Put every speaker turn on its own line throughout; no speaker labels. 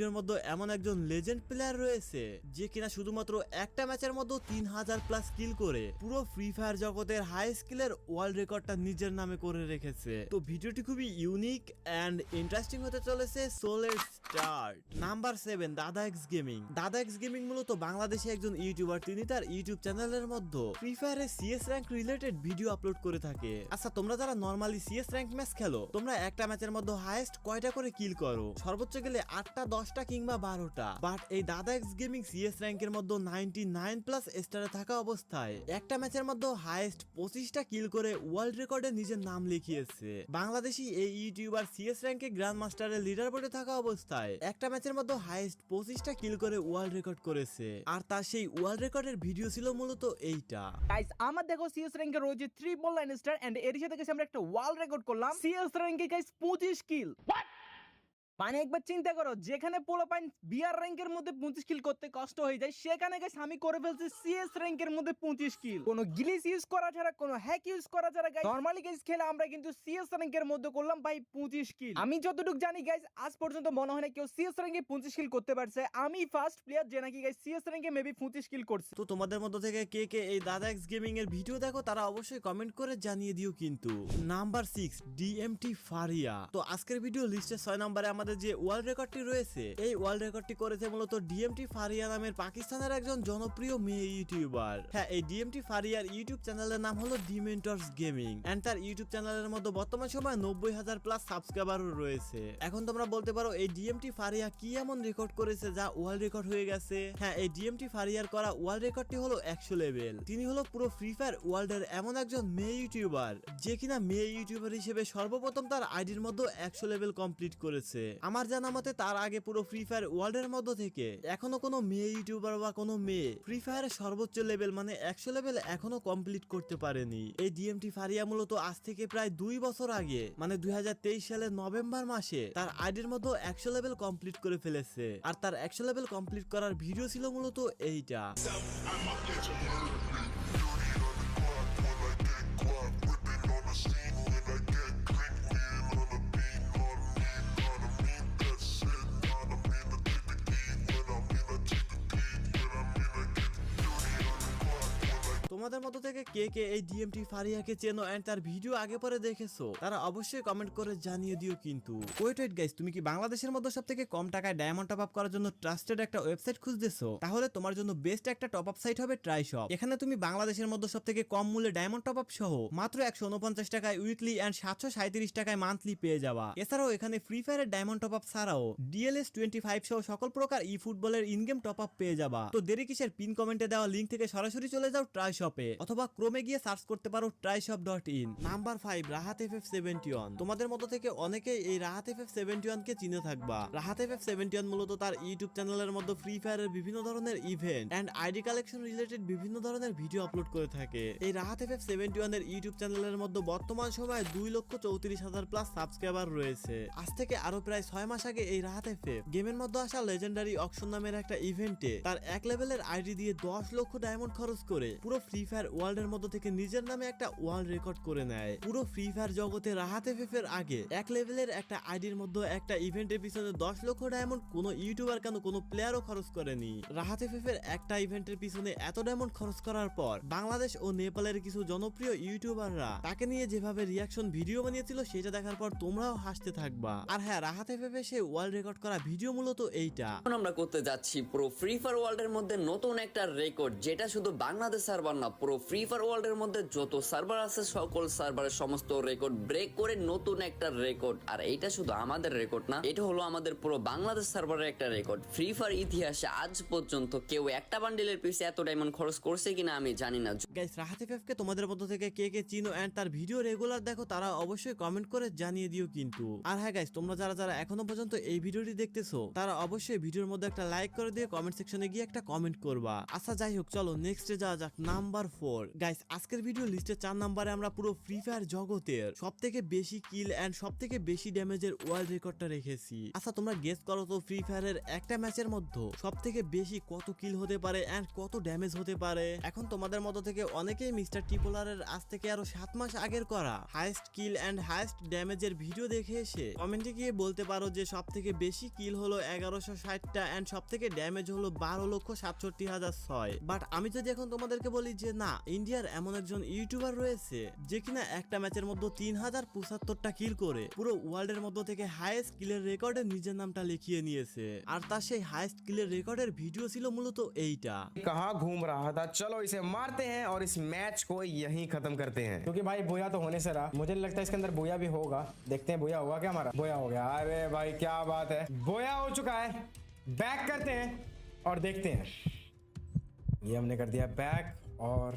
এর মধ্যে এমন একজন লেজেন্ড প্লেয়ার রয়েছে যে কিনা শুধুমাত্র একটা ম্যাচের মধ্যে 3000 প্লাস কিল করে পুরো ফ্রি ফায়ার জগতের হাই স্কিলের ওয়ার্ল্ড রেকর্ডটা নিজের নামে করে রেখেছে। তো ভিডিওটি খুবই ইউনিক এন্ড ইন্টারেস্টিং হতে চলেছে। So let's start. নাম্বার 7, দাদা এক্স গেমিং। দাদা এক্স গেমিং মূলত বাংলাদেশে একজন ইউটিউবার। তিনি তার ইউটিউব চ্যানেলের মধ্যে ফ্রি ফায়ারের CS rank related video upload করে থাকে। আচ্ছা, তোমরা যারা নরমালি সিএস র্যাঙ্ক ম্যাচ খেলো, তোমরা একটা ম্যাচের মধ্যে হাইয়েস্ট কয়টা করে কিল করো? সর্বোচ্চ গেলে 8টা, 10টা কিংবা 12টা। বাট এই দাদা এক্স গেমিং সিএস র্যাঙ্কের মধ্যে 99 প্লাস স্টারে থাকা অবস্থায় একটা ম্যাচের মধ্যে হাইয়েস্ট 25টা কিল করে ওয়ার্ল্ড রেকর্ডে নিজের নাম লিখিয়েছে। বাংলাদেশি এই ইউটিউবার সিএস র্যাঙ্কে গ্র্যান্ড মাস্টারের লিডার বোর্ডে থাকা অবস্থায় একটা ম্যাচের মধ্যে হাইয়েস্ট 25টা কিল করে ওয়ার্ল্ড রেকর্ড করেছে। আর তার সেই ওয়ার্ল্ড রেকর্ডের ভিডিও ছিল মূলত এইটা।
গাইস, আমার দেখো সিএস র্যাঙ্কে রয়েছে 3.9 স্টার এন্ড এর সাথে গেছে আমরা একটা ওয়ার্ল্ড রেকর্ড করলাম সিএস র্যাঙ্কে গাইস 25 কিল। মানে একবার চিন্তা করো, যেখানে পোলাপাইন বিআর র্যাঙ্কের মধ্যে 25 কিল করতে কষ্ট হয়ে যায়, সেখানে গাইস আমি করে ফেলছি সিএস র্যাঙ্কের মধ্যে 25 কিল। কোনো গ্লিচ ইউজ করা ছাড়া, কোনো হ্যাক ইউজ করা ছাড়া গাইস নরমালি গাইস খেলে আমরা কিন্তু সিএস র্যাঙ্কের মধ্যে করলাম ভাই 25 কিল। আমি যতটুকু জানি গাইস আজ পর্যন্ত মনে হয় না কেউ সিএস র্যাঙ্কে 25 কিল করতে পারছে। আমি ফার্স্ট প্লেয়ার যে নাকি গাইস সিএস র্যাঙ্কে মেবি 25 কিল করছে।
তো তোমাদের মধ্য থেকে কে কে এই দাদা এক্স গেমিং এর ভিডিও দেখো তারা অবশ্যই কমেন্ট করে জানিয়ে দিও কিন্তু। Number 6, DMT Faria. তো আজকের ভিডিও লিস্টে 6 নম্বরে আমাদের যে ওয়ার্ল্ড রেকর্ডটি রয়েছে, এই ওয়ার্ল্ড রেকর্ডটি করেছে মূলত ডিএমটি ফারিয়া নামের পাকিস্তানের একজন জনপ্রিয় মেয়ে ইউটিউবার। হ্যাঁ, এই ডিএমটি ফারিয়ার ইউটিউব চ্যানেলের নাম হলো ডিমেন্টরস গেমিং এন্ড তার ইউটিউব চ্যানেলের মধ্যে বর্তমান সময় 90,000 প্লাস সাবস্ক্রাইবারও রয়েছে। এখন তোমরা বলতে পারো এই ডিএমটি ফারিয়া কি এমন রেকর্ড করেছে যা ওয়ার্ল্ড রেকর্ড হয়ে গেছে? হ্যাঁ, এই ডিএমটি ফারিয়ার করা ওয়ার্ল্ড রেকর্ডটি হলো 100 লেভেল। তিনি হলো পুরো ফ্রি ফায়ার ওয়ার্ল্ডের এমন একজন মেয়ে ইউটিউবার যে কিনা মেয়ে ইউটিউবার হিসেবে সর্বপ্রথম তার আইডির মধ্যে 100 লেভেল কমপ্লিট করেছে। আমার জানা মতে তার আগে পুরো ফ্রি ফায়ার ওয়ার্ল্ডের মধ্য থেকে এখনো কোনো মেয়ে ইউটিউবার বা কোনো মেয়ে ফ্রি ফায়ারের সর্বোচ্চ লেভেল মানে 100 লেভেল এখনো কমপ্লিট করতে পারেনি। এই ডিএমটি ফারিয়া মূলত আজ থেকে প্রায় 2 বছর আগে মানে 2023 সালের নভেম্বর মাসে তার আইডির মধ্যে 100 লেভেল কমপ্লিট করে ফেলেছে। আর তার 100 লেভেল কমপ্লিট করার ভিডিও ছিল মূলত এইটা। তোমাদের মধ্য থেকে কে কে এই ডিএমটি ফারিয়াকে চেনো এন্ড তার ভিডিও আগে পরে দেখেছো তারা অবশ্যই কমেন্ট করে জানিয়ে দিও কিন্তু। ওয়েট গাইস, তুমি কি বাংলাদেশের মধ্যে সবথেকে কম টাকায় ডায়মন্ড টপ আপ করার জন্য ট্রাস্টেড একটা ওয়েবসাইট খুঁজতেছো? তাহলে তোমার জন্য বেস্ট একটা টপ আপ সাইট হবে ট্রাইশপ। এখানে তুমি বাংলাদেশের মধ্যে সবথেকে কম মূল্যে ডায়মন্ড টপ আপ সহ মাত্র 149 টাকায় উইকলি এন্ড 737 টাকায় মান্থলি পেয়ে যাওয়া। এছাড়াও এখানে ফ্রি ফায়ারের ডায়মন্ড টপ আপ ছাড়াও ডিএলএস 25 সহ সকল প্রকার ই ফুটবলের ইনগেম টপ আপ পেয়ে যাবা। তো দেরি কিসের? পিন কমেন্টে দেওয়া লিংক থেকে সরাসরি চলে যাও ট্রাইশপে অথবা ক্রোমে গিয়ে সার্চ করতে পারো tryshop.in। Number 5, Rahat FF71। তোমাদের মধ্য থেকে অনেকে এই রাহাত FF71 কে চিনে থাকবা। রাহাত FF71 মূলত তার ইউটিউব চ্যানেলের মধ্যে ফ্রি ফায়ারের বিভিন্ন ধরনের event and ID collection related বিভিন্ন ধরনের ভিডিও আপলোড করে থাকে। এই রাহাত FF71 এর ইউটিউব চ্যানেলের মধ্যে বর্তমান সময়ে 2,34,000 প্লাস সাবস্ক্রাইবার রয়েছে। আজ থেকে আরো প্রায় 6 মাস আগে এই রাহাত FF গেমের মধ্যে আসা লেজেন্ডারি অকশন নামের একটা ইভেন্টে তার 1 লেভেলের আইডি দিয়ে 10 লক্ষ ডায়মন্ড খরচ করে পুরো ফ্রি ফায়ার ওয়ার্ল্ডের মধ্য থেকে নিজের নামে একটা ওয়ার্ল্ড রেকর্ড করে নেয়। পুরো ফ্রি ফায়ার জগতে রাহাত এফএফ এর আগে 1 লেভেলের একটা আইডির মধ্যে একটা ইভেন্টের পিছনে 10 লক্ষ ডায়মন্ড কোনো ইউটিউবার কেন কোনো প্লেয়ারও খরচ করেনি। রাহাত এফএফ এর একটা ইভেন্টের পিছনে এত ডায়মন্ড খরচ করার পর বাংলাদেশ ও নেপালের কিছু জনপ্রিয় ইউটিউবাররা তাকে নিয়ে যেভাবে রিয়াকশন ভিডিও বানিয়েছিল সেটা দেখার পর তোমরাও হাসতে থাকবা। আর হ্যাঁ, রাহাত এফএফ এ সে ওয়ার্ল্ড রেকর্ড করা ভিডিও মূলত এইটা।
এখন আমরা করতে যাচ্ছি পুরো ফ্রি ফায়ার ওয়ার্ল্ডের মধ্যে নতুন একটা রেকর্ড, যেটা শুধু বাংলাদেশ সার্ভার না, পুরো ফ্রি ফায়ার ওয়ার্ল্ডের মধ্যে যত সার্ভার আছে সকল সার্ভারের সমস্ত রেকর্ড ব্রেক করে নতুন একটা রেকর্ড। আর এইটা শুধু আমাদের রেকর্ড না, এটা হলো আমাদের পুরো বাংলাদেশ সার্ভারের একটা রেকর্ড। ফ্রি ফায়ার ইতিহাসে আজ পর্যন্ত কেউ একটা বান্ডেলের পিছে এত ডায়মন্ড খরচ করছে কিনা আমি জানি না।
গাইস, রাহাত এফএফ কে তোমাদের মধ্য থেকে কে কে চিনো এন্ড তার ভিডিও রেগুলার দেখো তারা অবশ্যই কমেন্ট করে জানিয়ে দিও কিন্তু। আর হ্যাঁ গাইস, তোমরা যারা যারা এখনো পর্যন্ত এই ভিডিওটি দেখতেছো তারা অবশ্যই ভিডিওর মধ্যে একটা লাইক করে দিয়ে কমেন্ট সেকশনে গিয়ে একটা কমেন্ট করবা। আচ্ছা যাই হোক, চলো নেক্সটে যাওয়া যাক। নাম্বার নাম্বার 4 গাইস, আজকের ভিডিও লিস্টে 4 নম্বরে আমরা পুরো ফ্রি ফায়ার জগতের সবথেকে বেশি কিল এন্ড সবথেকে বেশি ড্যামেজের ওয়ার্ল্ড রেকর্ডটা রেখেছি। আচ্ছা তোমরা গেস করো তো ফ্রি ফায়ারের একটা ম্যাচের মধ্যে সবথেকে বেশি কত কিল হতে পারে এন্ড কত ড্যামেজ হতে পারে। এখন তোমাদের মধ্য থেকে অনেকেই মিস্টার টিপোলারের আজ থেকে আরো 7 মাস আগের করা হাইয়েস্ট কিল এন্ড হাইয়েস্ট ড্যামেজের ভিডিও দেখে এসে কমেন্টে গিয়ে বলতে পারো যে সবথেকে বেশি কিল হলো 1160টা এন্ড সবথেকে ড্যামেজ হলো 12,67,600। বাট আমি যদি এখন তোমাদেরকে বলি যে না, ইন্ডিয়ার এমন একজন ইউটিউবার রয়েছে যে কিনা একটা ম্যাচের মধ্যে 3075টা কিল করে পুরো ওয়ার্ল্ডের মধ্য থেকে হাইয়েস্ট কিলের রেকর্ডে নিজের নামটা লিখিয়ে নিয়েছে। আর তার সেই হাইয়েস্ট কিলের রেকর্ডের ভিডিও ছিল মূলত এইটা।
कहाँ घूम रहा था, चलो इसे मारते हैं और इस मैच को यहीं खत्म करते हैं।
क्योंकि भाई बोया तो होने से रहा, मुझे नहीं लगता इसके अंदर बोया भी होगा। देखते हैं बोया होगा क्या हमारा। बोया हो गया, अरे भाई क्या बात है, बोया हो चुका है। बैक करते हैं और देखते हैं। ये हमने कर दिया बैक और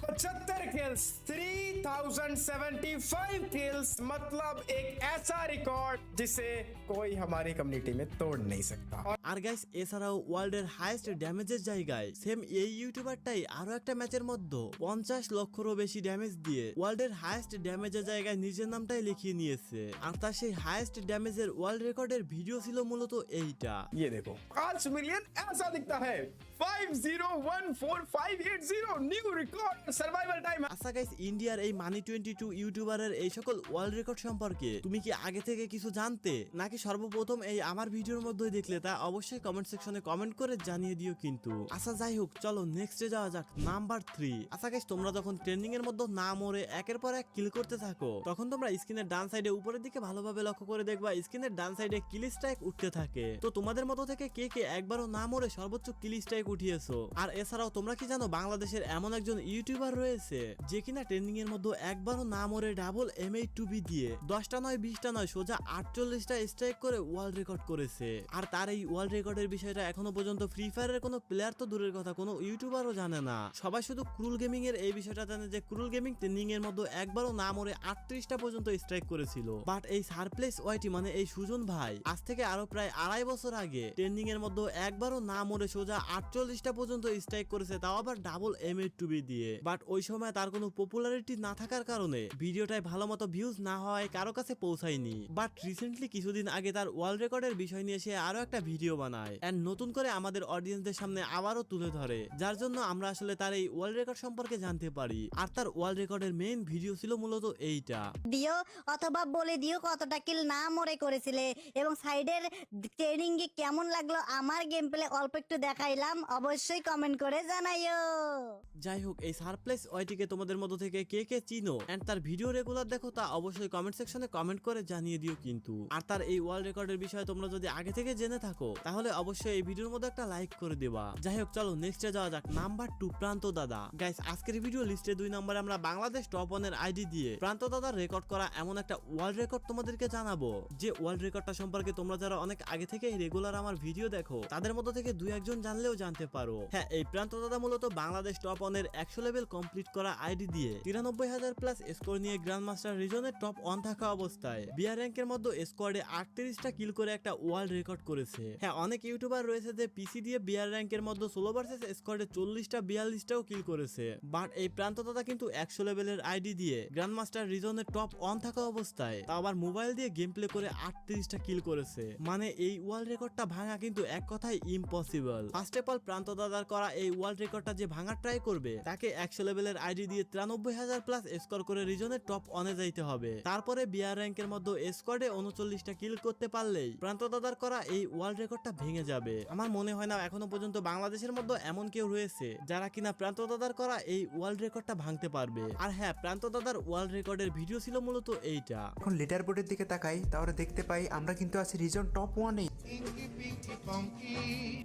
3075 किल्स, 3075 किल्स, मतलब एक ऐसा रिकॉर्ड जिसे कोई हमारी कम्युनिटी में तोड़ नहीं सकता।
আর গাইস, এছাড়াও ওয়ার্ল্ডের হাইয়েস্ট ড্যামেজের জায়গায় সেম এই ইউটিউবারটাই আরো একটা ম্যাচের মধ্যে 50 লক্ষেরও বেশি ড্যামেজ দিয়ে ওয়ার্ল্ডের হাইয়েস্ট ড্যামেজের জায়গায় নিজের নামটাই লিখিয়ে নিয়েছে। আর তার সেই হাইয়েস্ট ড্যামেজের ওয়ার্ল্ড রেকর্ডের ভিডিও ছিল মূলত এইটা।
ये देखो 5 मिलियन ऐसा दिखता है। 50145880 न्यू रिकॉर्ड सर्वाइवल टाइम।
আচ্ছা গাইস, ইন্ডিয়ার এই মানি 22 ইউটিউবারের এই সকল ওয়ার্ল্ড রেকর্ড সম্পর্কে তুমি কি আগে থেকে কিছু জানতে নাকি সর্বপ্রথম এই আমার ভিডিওর মধ্যেই দেখলে তা অবশ্যই কমেন্ট সেকশনে কমেন্ট করে জানিয়ে দিও কিন্তু। আচ্ছা যাই হোক, চলো নেক্সটে যাওয়া যাক, নাম্বার 3। আচ্ছা গাইস, তোমরা যখন ট্রেন্ডিং এর মধ্যে না মরে একের পর এক কিল করতে থাকো তখন তোমরা স্ক্রিনের ডান সাইডে উপরের দিকে ভালোভাবে লক্ষ্য করে দেখবা স্ক্রিনের ডান সাইডে কিল স্ট্রাইক উঠতে থাকে। তো তোমাদের মতো থেকে কে কে একবারও না মরে সর্বোচ্চ কিল স্ট্রাইক উঠিয়েছো? আর এছাড়াও তোমরা কি জানো বাংলাদেশের এমন একজন ইউটিউবার রয়েছে যে কিনা ট্রেন্ডিং এর মধ্যে একবারও না মরে ডাবল M8 দিয়ে 10টা নয় 20টা নয় সোজা 48টা স্ট্রাইক করে ওয়ার্ল্ড রেকর্ড করেছে। আর তার এই ওয়ার্ল্ড রেকর্ডের বিষয়টা এখনো পর্যন্ত ফ্রি ফায়ারের কোনো প্লেয়ার তো দূরের কথা কোনো ইউটিউবারও জানে না। সবাই শুধু ক্রুল গেমিং এর এই বিষয়টা জানে যে ক্রুল গেমিং ট্রেন্ডিং এর মধ্যে একবারও না মরে 38টা পর্যন্ত স্ট্রাইক করেছিল। বাট এই সারপ্লেস ওয়াইটি মানে এই সুজন ভাই আজ থেকে আরো প্রায় 2.5 বছর আগে ট্রেন্ডিং এর মধ্যে একবারও না মরে সোজা 48টা পর্যন্ত স্ট্রাইক করেছে, তাও আবার ডাবল M8 দিয়ে। বাট ওই সময় তার কোনো পপুলারিটি না থাকার কারণে ভিডিওটায় ভালো মতো ভিউজ না হওয়ায় কারো কাছে পৌঁছায়নি। বাট রিসেন্টলি কিছুদিন আগে তার ওয়ার্ল্ড রেকর্ডের বিষয় নিয়ে সে আরো একটা ভিডিও বানায় এন্ড নতুন করে আমাদের অডিয়েন্সদের সামনে আবারও তুলে ধরে, যার জন্য আমরা আসলে তার এই ওয়ার্ল্ড রেকর্ড সম্পর্কে জানতে পারি। আর তার ওয়ার্ল্ড রেকর্ডের মেইন ভিডিও ছিল মূলত এইটা।
দিও অথবা বলে দিও কতটা কিল না মরে করেছিলে এবং সাইডের ট্রেনিং এ কেমন লাগলো আমার গেম প্লে অল্প একটু দেখাইলাম, অবশ্যই কমেন্ট করে জানাইও।
যাই হোক, এই সারপ্লেস ওয়াইটিকে তোমাদের মধ্য থেকে কে কে চিনো এন্ড তার ভিডিও রেগুলার দেখো তা অবশ্যই কমেন্ট সেকশনে কমেন্ট করে জানিয়ে দিও কিন্তু। আর তার এই ওয়ার্ল্ড রেকর্ডের বিষয়ে তোমরা যদি আগে থেকে জেনে থাকো তাহলে অবশ্যই এই ভিডিওর মধ্যে একটা লাইক করে দেবা। যাই হোক, চলো নেক্সটে যাওয়া যাক, নাম্বার 2 প্রান্ত দাদা। গাইস, আজকের ভিডিও লিস্টে 2 নম্বরে আমরা বাংলাদেশ টপ 1 এর আইডি দিয়ে প্রান্ত দাদার রেকর্ড করা এমন একটা ওয়ার্ল্ড রেকর্ড তোমাদেরকে জানাবো যে ওয়ার্ল্ড রেকর্ডটা সম্পর্কে তোমরা যারা অনেক আগে থেকে রেগুলার আমার ভিডিও দেখো তাদের মধ্যে থেকে 2-1 জানলেও জানতে পারো। হ্যাঁ, এই প্রান্ত দাদা মূলত বাংলাদেশ টপ 1 এর 100 লেভেল কমপ্লিট করা আইডি দিয়ে 93,000 প্লাস স্কোর নিয়ে গ্র্যান্ড মাস্টার রিজনের টপ 1 থাকা অবস্থায় বিআর র্যাঙ্কের মধ্যে স্কোয়াডে 38টা কিল করে একটা ওয়ার্ল্ড রেকর্ড করেছে। হ্যাঁ, অনেক ইউটিউবার রয়েছে যে পিসি দিয়ে বিআর র্যাঙ্কের মধ্যে সোলো ভার্সেস স্কোয়াডে 40টা 42টাও কিল করেছে। বাট এই প্রান্ত দাদা কিন্তু 100 লেভেলের আইডি দিয়ে গ্র্যান্ড মাস্টার রিজনের টপ 1 থাকা অবস্থায় তা আবার মোবাইল দিয়ে গেম প্লে করে 38টা কিল করেছে। মানে এই ওয়ার্ল্ড রেকর্ডটা ভাঙা কিন্তু এক কথায় ইম্পসিবল। ফার্স্ট অফ অল প্রান্ত দাদার করা এই ওয়ার্ল্ড রেকর্ডটা যে ভাঙার ট্রাই করবে তাকে 100 লেভেলের আইডি দিয়ে 93,000 প্লাস স্কোর করে রিজনের টপ 1 এ যাইতে হবে। তারপরে বিআর র্যাঙ্কের মধ্যে স্কোয়াডে 39টা কিল করতে পারলেই প্রান্ত দাদার করা এই ওয়ার্ল্ড রেকর্ডটা ভেঙে যাবে। আমার মনে হয় না এখনো পর্যন্ত বাংলাদেশের মধ্যে এমন কেউ রয়েছে যারা কিনা প্রান্ত দাদার করা এই ওয়ার্ল্ড রেকর্ডটা ভাঙতে পারবে। আর হ্যাঁ, প্রান্ত দাদার ওয়ার্ল্ড রেকর্ডের ভিডিও ছিল মূলত এইটা।
এখন লিডার বোর্ডের দিকে তাকাই তাহলে দেখতে পাই আমরা কিন্তু আছি রিজন টপ 1 এ।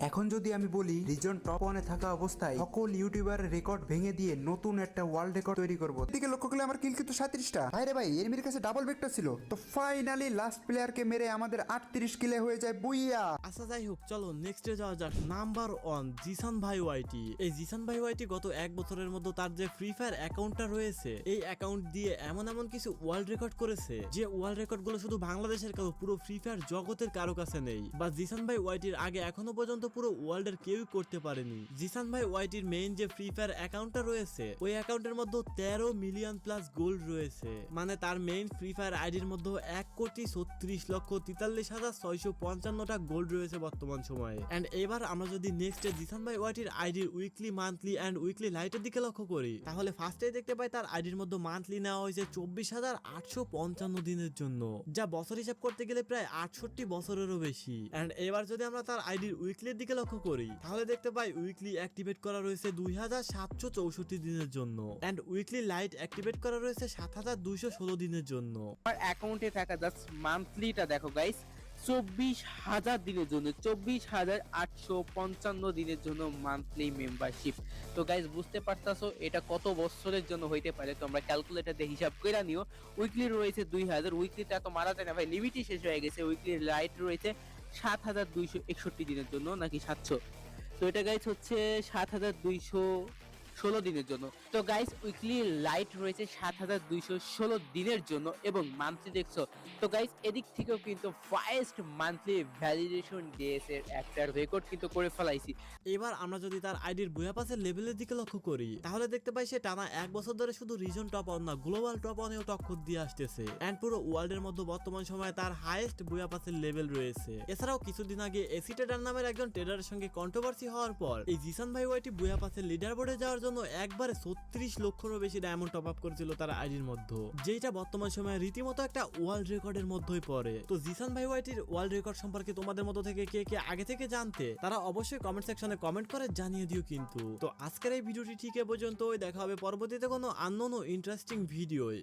এখন যদি আমি বলি রিজন টপ 1 এ থাকা অবস্থায় সকল ইউটিউবারের রেকর্ড ভেঙে দিয়ে নতুন একটা ওয়ার্ল্ড রেকর্ড তৈরি করব। এদিকে লক্ষ্য করলে আমার কিল কিন্তু 37টা। ভাইরে ভাই, এনিমির কাছে ডাবল ভেক্টর ছিল, তো ফাইনালি লাস্ট প্লেয়ারকে মেরে আমাদের 38 কিলে হয়ে যায় বুইয়া।
আচ্ছা যাই হোক, চলো নেক্সটে যাওয়া যাক, নাম্বার 1 জিসান ভাই ওয়াইটি। এই জিসান ভাই ওয়াইটি গত 1 বছরের মধ্যে তার যে ফ্রি ফায়ার অ্যাকাউন্টটা রয়েছে এই অ্যাকাউন্ট দিয়ে এমন কিছু ওয়ার্ল্ড রেকর্ড করেছে যে ওয়ার্ল্ড রেকর্ড গুলো শুধু বাংলাদেশের কারো পুরো ফ্রি ফায়ার জগতের কারো কাছে নেই। বা জিসান ভাই ওয়াইটির আগে এখনো পর্যন্ত পুরো ওয়ার্ল্ডের কেউই করতে পারেনি। জিসান ভাই ওয়াইটির মেইন যে ফ্রি ফায়ার অ্যাকাউন্টটা রয়েছে ওই অ্যাকাউন্টের মধ্যে 13 মিলিয়ন প্লাস গোল্ড রয়েছে, মানে তার মেইন ফ্রি ফায়ার আইডির মধ্যে 1,36,43,655টা গোল্ড রয়েছে বর্তমান সময়ে। এন্ড এবার আমরা যদি নেক্সট জিসান ভাই ওয়াইটির আইডির উইকলি, মান্থলি এন্ড উইকলি লাইটের দিকে লক্ষ্য করি তাহলে ফার্স্টে দেখতে পাই তার আইডির মধ্যে মান্থলি নেওয়া হয়েছে 24,855 দিনের জন্য, যা বছর হিসাব করতে গেলে প্রায় 68 বছরেরও বেশি। এন্ড এবার যদি আমরা তার আইডির উইকলির দিকে লক্ষ্য করি তাহলে দেখতে পাই উইকলি অ্যাক্টিভেট করা রয়েছে 2,764 দিনের জন্য এন্ড উইকলি লাইট অ্যাক্টিভেট করা রয়েছে 7,216 দিনের জন্য।
আমার অ্যাকাউন্টে থাকা জাস্ট মান্থলিটা দেখো গাইস, 24,000 দিনের জন্য, 24,855 দিনের জন্য মান্থলি মেম্বারশিপ। তো গাইস বুঝতে পারতাছো এটা কত বছরের জন্য হইতে পারে, তোমরা ক্যালকুলেটরে হিসাব করে নিও। উইকলি রয়েছে 2,000, উইকলিটা তো মারা যায় না ভাই, লিমিটই শেষ হয়ে গেছে। উইকলি লাইট রয়েছে 7,261 দিনের জন্য, নাকি 700, তো এটা গাইস হচ্ছে 7,216 দিনের জন্য। তো গাইস উইকলি লাইট রয়েছে 7,216 দিনের জন্য এবং মান্থলি দেখছো। তো গাইস এদিক থেকেও কিন্তু ফার্স্ট মান্থলি ভ্যালিডেশন ডেস এর একটা রেকর্ড কিন্তু করে ফেলাইছি।
এবার আমরা যদি তার আইডির বুয়া পাসের লেভেলের দিকে লক্ষ্য করি তাহলে দেখতে পাই সে টানা 1 বছর ধরে শুধু রিজন টপ অন না গ্লোবাল টপ অনেও টক্কর দিয়ে আসতেছে এন্ড পুরো ওয়ার্ল্ডের মধ্যে বর্তমান সময়ে তার হাইয়েস্ট বুয়া পাসের লেভেল রয়েছে। এছাড়াও কিছুদিন আগে এসি ট্রেডার নামের একজন ট্রেডারের সঙ্গে কন্ট্রোভার্সি হওয়ার পর এই জিসান ভাই ওয়াইটি বুয়া পাসের লিডার বোর্ডে যাওয়ার জন্য একবারে 36 লক্ষেরও বেশি ডায়মন্ড টপ আপ করেছিল তার আইডির মধ্যে, যেটা বর্তমান সময়ে রীতিমতো একটা ওয়ার্ল্ড রেকর্ডের মধ্যেই পড়ে। তো জিসান ভাই ওয়াইটির ওয়ার্ল্ড রেকর্ড সম্পর্কে তোমাদের মধ্যে থেকে কে কে আগে থেকে জানতে তারা অবশ্যই কমেন্ট সেকশনে কমেন্ট করে জানিয়ে দিও কিন্তু। তো আজকের এই ভিডিওটি ঠিক এ পর্যন্তই, দেখা হবে পরবর্তীতে কোনো আননোন ও ইন্টারেস্টিং ভিডিওয়।